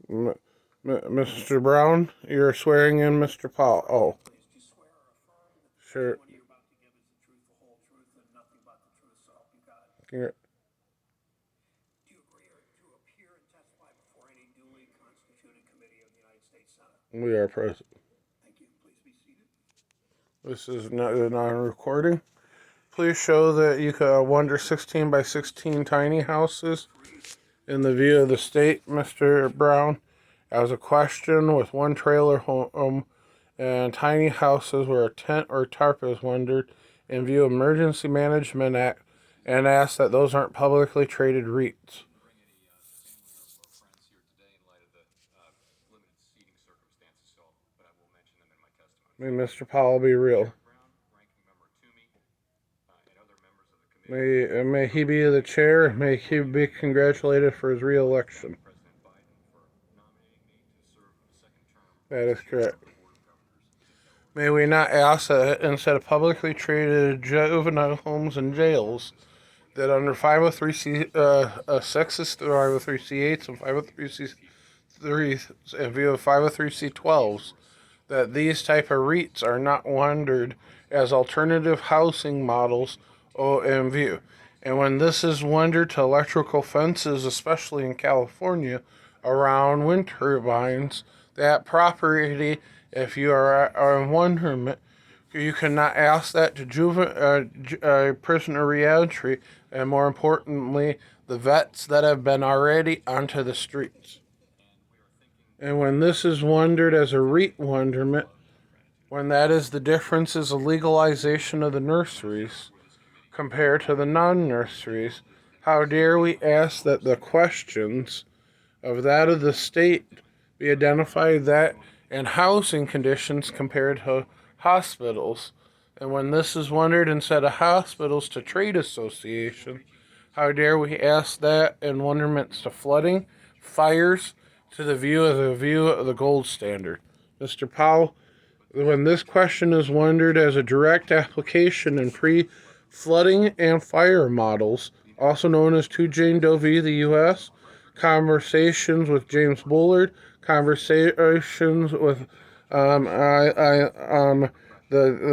Mr. Brown, you're swearing in Mr. Paul. Oh, sure. You're, we are present. This is not recording. Please show that you can wonder 16 by 16 tiny houses in the view of the state, Mr. Brown, as a question with one trailer home and tiny houses where a tent or tarp is wondered in view of Emergency Management Act and ask that those aren't publicly traded REITs. Mr. Powell, be real. May he be the chair. May he be congratulated for his re-election. That is correct. May we not ask that instead of publicly traded juvenile homes and jails, that under 503C6 503C8s and 503C3s in view of 503C12s, that these type of REITs are not wondered as alternative housing models in view. And when this is wondered to electrical fences, especially in California, around wind turbines, that property, if you are in wonderment, you cannot ask that to prisoner reentry, and more importantly, the vets that have been already onto the streets. And when this is wondered as a REIT wonderment, when that is the difference is a legalization of the nurseries compared to the non-nurseries, how dare we ask that the questions of that of the state be identified that and housing conditions compared to hospitals. And when this is wondered instead of hospitals to trade association, how dare we ask that in wonderments to flooding, fires, to the view of the gold standard. Mr. Powell, when this question is wondered as a direct application in pre-flooding and fire models, also known as 2 Jane Doe v. the U.S., conversations with James Bullard, conversations with the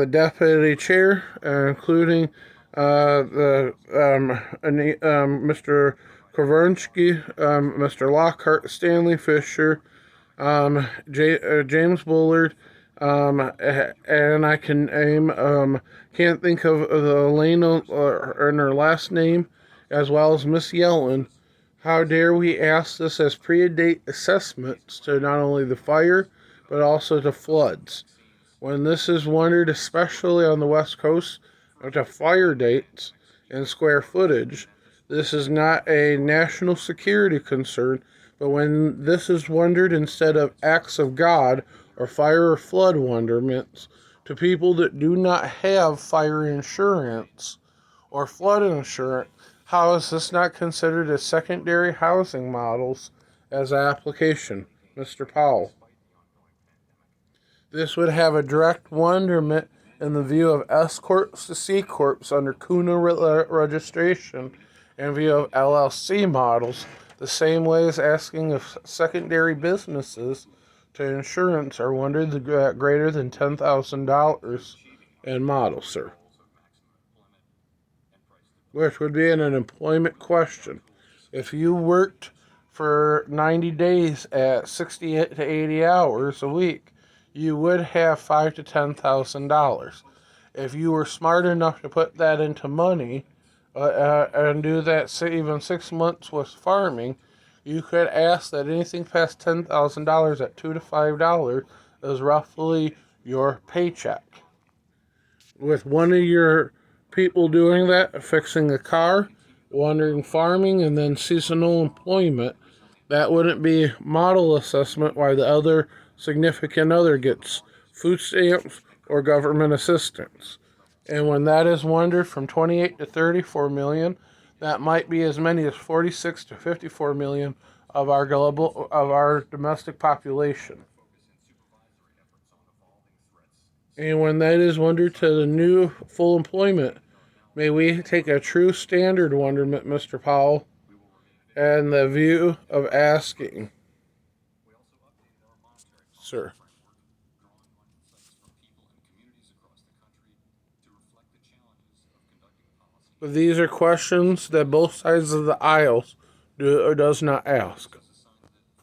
deputy chair, including Mr. Kovernsky, Mr. Lockhart, Stanley Fisher, James Bullard, and I can name, can't think of the Elena and her last name, as well as Miss Yellen. How dare we ask this as pre-date assessments to not only the fire, but also to floods? When this is wondered, especially on the West Coast, to fire dates and square footage, this is not a national security concern, but when this is wondered instead of acts of God or fire or flood wonderments to people that do not have fire insurance or flood insurance, how is this not considered as secondary housing models as application, Mr. Powell? This would have a direct wonderment in the view of S Corps to C Corps under CUNA registration in view of LLC models, the same way as asking if secondary businesses to insurance are wondered greater than $10,000 in model, sir. Which would be an employment question. If you worked for 90 days at 60 to 80 hours a week, you would have $5,000 to $10,000. If you were smart enough to put that into money and do that even 6 months with farming, you could ask that anything past $10,000 at $2 to $5 is roughly your paycheck. With one of your people doing that, fixing a car, wandering farming, and then seasonal employment, that wouldn't be model assessment while the other significant other gets food stamps or government assistance. And when that is wondered from 28 to 34 million, that might be as many as 46 to 54 million of our domestic population. And when that is wondered to the new full employment, may we take a true standard wonderment, Mr. Powell, and the view of asking sir. But these are questions that both sides of the aisles do or does not ask.